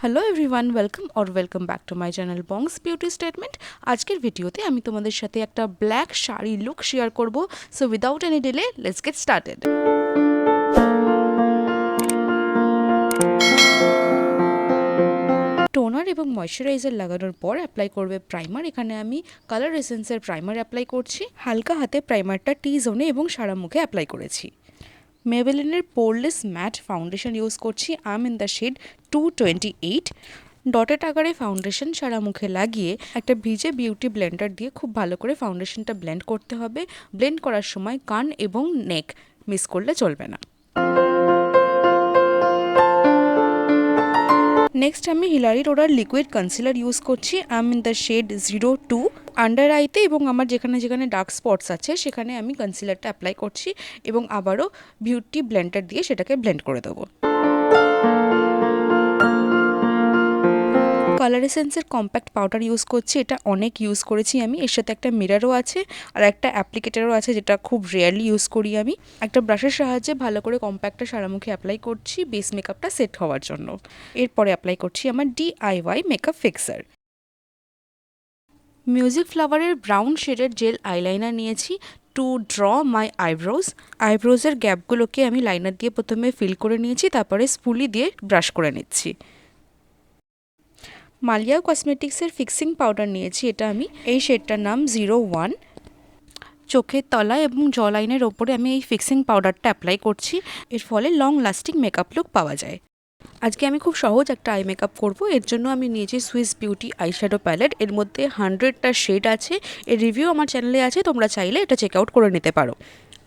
Hello everyone, welcome back to my channel bongs beauty statement. আজকের ভিডিওতে আমি তোমাদের সাথে একটা ব্ল্যাক শাড়ি লুক শেয়ার করব। So without any delay let's get started. Toner এবং ময়শ্চারাইজার লাগানোর পর অ্যাপ্লাই করবে প্রাইমার। এখানে আমি কালার এসেন্সের প্রাইমার অ্যাপ্লাই করছি। হালকা হাতে প্রাইমারটা টি জোনে এবং সারা মুখে অ্যাপ্লাই করেছি। মেবেলিনের পোরলেস ম্যাট ফাউন্ডেশন ইউজ করছি। আম ইন দ্য শেড 228। ডটেড আকারে ফাউন্ডেশন সারা মুখে লাগিয়ে একটা ভিজে বিউটি ব্লেন্ডার দিয়ে খুব ভালো করে ফাউন্ডেশনটা ব্লেন্ড করতে হবে। ব্লেন্ড করার সময় কান এবং নেক মিস করলে চলবে না। নেক্সট আমি হিলারি রোডার লিকুইড কনসিলার ইউজ করছি। আম ইন দ্য শেড 02। আন্ডার আইতে এবং আমার যেখানে যেখানে ডার্ক স্পটস আছে সেখানে আমি কনসিলারটা অ্যাপ্লাই করছি এবং আবারও বিউটি ব্লেন্ডার দিয়ে সেটাকে ব্লেন্ড করে দেবো। কালার এসেন্সের কম্প্যাক্ট পাউডার ইউজ করছি। এটা অনেক ইউজ করেছি আমি। এর সাথে একটা মিরারও আছে আর একটা অ্যাপ্লিকেটারও আছে, যেটা খুব রেয়ারলি ইউজ করি আমি। একটা ব্রাশের সাহায্যে ভালো করে কম্প্যাক্টটা সারা মুখে অ্যাপ্লাই করছি বেস মেকআপটা সেট হওয়ার জন্য। এরপরে অ্যাপ্লাই করছি আমার DIY মেকআপ ফিক্সার। মিউজিক ফ্লাওয়ারের ব্রাউন শেডের জেল আইলাইনার নিয়েছি টু ড্র মাই আইব্রোজ। আইব্রোজের গ্যাপগুলোকে আমি লাইনার দিয়ে প্রথমে ফিল করে নিয়েছি, তারপরে স্পুলি দিয়ে ব্রাশ করে নিচ্ছি। মালিয়া কসমেটিক্সের ফিক্সিং পাউডার নিয়েছি। এটা আমি এই শেডটার নাম 01। চোখের তলা এবং জ লাইনের ওপরে আমি এই ফিক্সিং পাউডারটা অ্যাপ্লাই করছি। এর ফলে লং লাস্টিং মেকআপ লুক পাওয়া যায়। আজকে আমি খুব সহজ একটা আই মেকআপ করবো। এর জন্য আমি নিয়েছি সুইস বিউটি আইশ্যাডো প্যালেট। এর মধ্যে 100টা শেড আছে। এর রিভিউ আমার চ্যানেলে আছে, তোমরা চাইলে এটা চেক আউট করে নিতে পারো।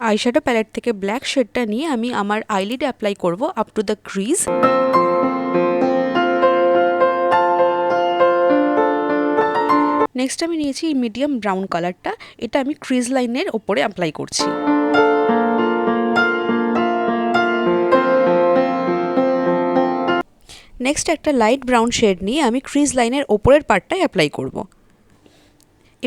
আইশ্যাডো প্যালেট থেকে ব্ল্যাক শেডটা নিয়ে আমি আমার আইলিডে অ্যাপ্লাই করব up to the crease. Next আমি নিয়েছি মিডিয়াম ব্রাউন কালারটা। এটা আমি ক্রিজ লাইনের ওপরে অ্যাপ্লাই করছি। নেক্সট একটা লাইট ব্রাউন শেড নিয়ে আমি ক্রিজ লাইনের ওপরের পার্টটায় অ্যাপ্লাই করব।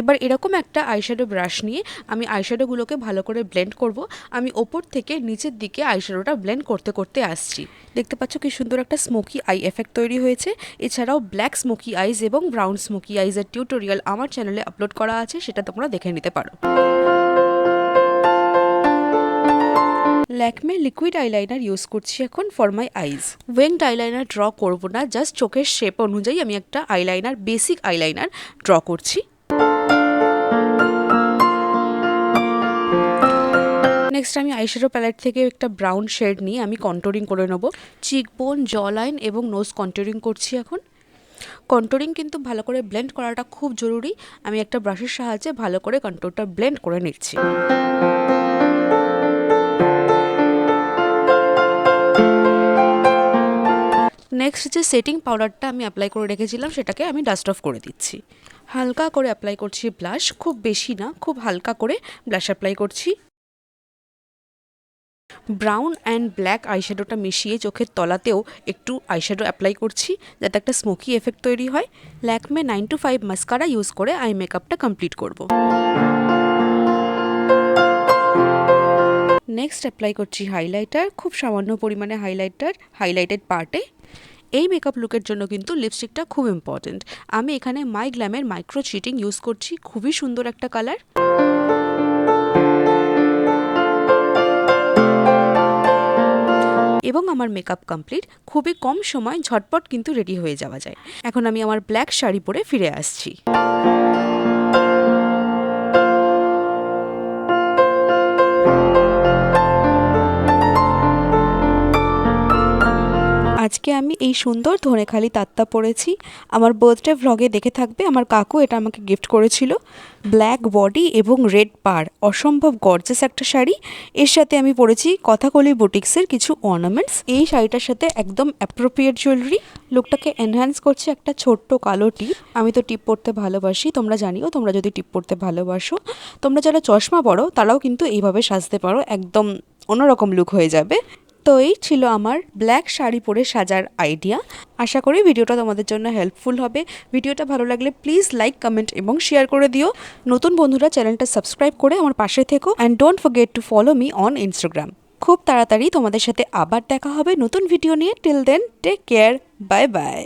এবার এরকম একটা আইশ্যাডো ব্রাশ নিয়ে আমি আইশ্যাডোগুলোকে ভালো করে ব্লেন্ড করব। আমি ওপর থেকে নিচের দিকে আইশ্যাডোটা ব্লেন্ড করতে করতে আসছি। দেখতে পাচ্ছ কি সুন্দর একটা স্মোকি আই এফেক্ট তৈরি হয়েছে। এছাড়াও ব্ল্যাক স্মোকি আইজ এবং ব্রাউন স্মোকি আইজের টিউটোরিয়াল আমার চ্যানেলে আপলোড করা আছে, সেটা তোমরা দেখে নিতে পারো। ল্যাকমে লিকুইড আইলাইনার ইউজ করছি এখন for my eyes. Winged eyeliner draw করব না, জাস্ট চোখের শেপ অনুযায়ী আমি একটা আইলাইনার, বেসিক আইলাইনার ড্র করছি। নেক্সট আমি আইশ্যাডো প্যালেট থেকে একটা ব্রাউন শেড নিয়ে আমি কন্টুরিং করে নেব। চিকবোন, জ লাইন এবং নোজ কন্টুরিং করছি এখন। কন্টুরিং কিন্তু ভালো করে ব্লেন্ড করাটা খুব জরুরি। আমি একটা ব্রাশের সাহায্যে ভালো করে কন্টুরটা ব্লেন্ড করে নিচ্ছি। নেক্সট যে সেটিং পাউডারটা আমি অ্যাপ্লাই করে রেখেছিলাম সেটাকে আমি ডাস্ট অফ করে দিচ্ছি। হালকা করে অ্যাপ্লাই করছি ব্লাশ, খুব বেশি না, খুব হালকা করে ব্লাশ অ্যাপ্লাই করছি। ব্রাউন অ্যান্ড ব্ল্যাক আইশ্যাডোটা মিশিয়ে চোখের তলাতেও একটু আইশ্যাডো অ্যাপ্লাই করছি যাতে একটা স্মোকি এফেক্ট তৈরি হয়। ল্যাকমে 925 মাস্কারা ইউজ করে আই মেকআপটা কমপ্লিট করব। নেক্সট অ্যাপ্লাই করছি হাইলাইটার, খুব সামান্য পরিমাণে হাইলাইটেড পার্টে। এই মেকআপ লুকের জন্য কিন্তু লিপস্টিকটা খুব ইম্পর্টেন্ট। আমি এখানে মাই গ্ল্যামের মাইক্রো চিটিং ইউজ করছি। খুবই সুন্দর একটা কালার। এবং আমার মেকআপ কমপ্লিট। খুবই কম সময় ঝটপট কিন্তু রেডি হয়ে যাওয়া যায়। এখন আমি আমার ব্ল্যাক শাড়ি পরে ফিরে আসছি। আজকে আমি এই সুন্দর ধনেখালি তাত্তা পরেছি। আমার বার্থডে ভ্লগে দেখে থাকবে, আমার কাকু এটা আমাকে গিফট করেছিল। ব্ল্যাক বডি এবং রেড পার, অসম্ভব গর্জাস একটা শাড়ি। এর সাথে আমি পরেছি কথাকলি বুটিক্সের কিছু অর্নামেন্টস। এই শাড়িটার সাথে একদম অ্যাপ্রোপ্রিয়েট জুয়েলারি। লুকটাকে এনহ্যান্স করছে একটা ছোট্ট কালো টিপ। আমি তো টিপ পরতে ভালোবাসি, তোমরা জানিও তোমরা যদি টিপ পরতে ভালোবাসো। তোমরা যারা চশমা পরো তারাও কিন্তু এইভাবে সাজতে পারো, একদম অন্যরকম লুক হয়ে যাবে। তো এই ছিল আমার ব্ল্যাক শাড়ি পরে সাজার আইডিয়া। আশা করি ভিডিওটা তোমাদের জন্য হেল্পফুল হবে। ভিডিওটা ভালো লাগলে প্লিজ লাইক, কমেন্ট এবং শেয়ার করে দিও। নতুন বন্ধুরা চ্যানেলটা সাবস্ক্রাইব করে আমার পাশে থেকো। And don't forget to follow me on Instagram. খুব তাড়াতাড়ি তোমাদের সাথে আবার দেখা হবে নতুন ভিডিও নিয়ে। Till then take care, bye by.